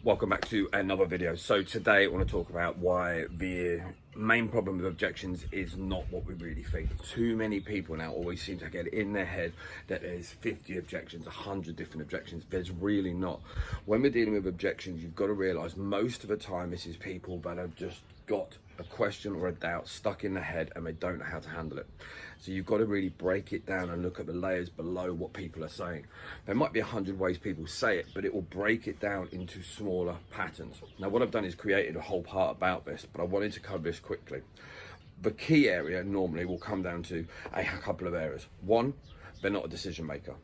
Welcome back to another video. So today I want to talk about why the main problem with objections is not what we really think. Too many people now always seem to get in their head that there's 50 objections, 100 different objections. There's really not. When we're dealing with objections, you've got to realize most of the time this is people that have just got a question or a doubt stuck in their head and they don't know how to handle it. So you've got to really break it down and look at the layers below what people are saying. There might be 100 ways people say it, but it will break it down into smaller patterns. Now what I've done is created a whole part about this, but I wanted to cover this quickly. The key area normally will come down to a couple of areas. One, they're not a decision maker.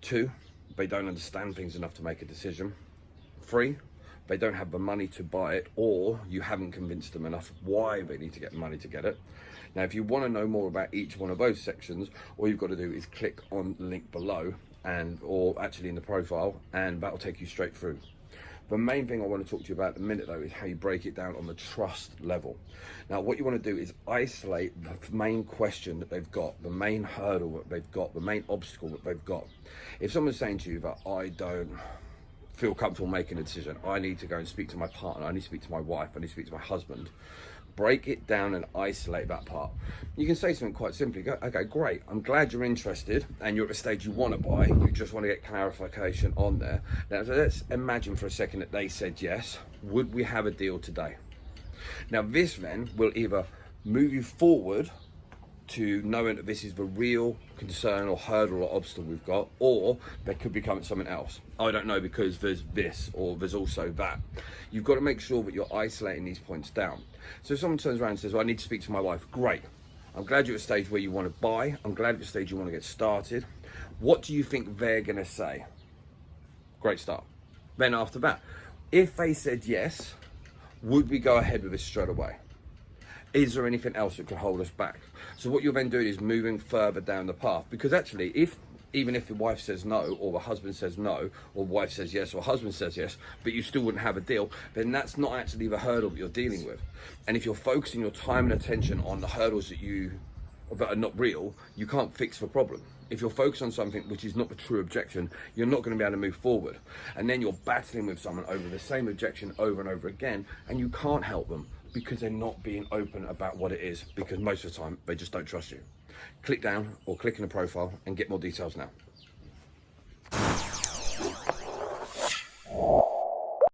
Two, they don't understand things enough to make a decision. Three, they don't have the money to buy it, or you haven't convinced them enough why they need to get the money to get it. Now, if you want to know more about each one of those sections, all you've got to do is click on the link below or actually in the profile, and that'll take you straight through. The main thing I want to talk to you about in a minute though is how you break it down on the trust level. Now, what you want to do is isolate the main question that they've got, the main hurdle that they've got, the main obstacle that they've got. If someone's saying to you that I don't feel comfortable making a decision, I need to go and speak to my partner, I need to speak to my wife, I need to speak to my husband, break it down and isolate that part. You can say something quite simply, go, okay, great, I'm glad you're interested and you're at the stage you want to buy, you just want to get clarification on there. Now let's imagine for a second that they said yes. Would we have a deal today? Now this then will either move you forward to knowing that this is the real concern or hurdle or obstacle we've got, or there could become something else. I don't know because there's this or there's also that. You've got to make sure that you're isolating these points down. So if someone turns around and says, well, I need to speak to my wife, great. I'm glad you're at a stage where you want to buy. I'm glad you're at a stage you want to get started. What do you think they're going to say? Great start. Then after that, if they said yes, would we go ahead with this straight away? Is there anything else that could hold us back? So what you're then doing is moving further down the path, because actually even if the wife says no, or the husband says no, or wife says yes, or husband says yes, but you still wouldn't have a deal, then that's not actually the hurdle that you're dealing with. And if you're focusing your time and attention on the hurdles that are not real, you can't fix the problem. If you're focused on something which is not the true objection, you're not going to be able to move forward. And then you're battling with someone over the same objection over and over again, and you can't help them because they're not being open about what it is, because most of the time they just don't trust you. Click down or click in the profile and get more details now.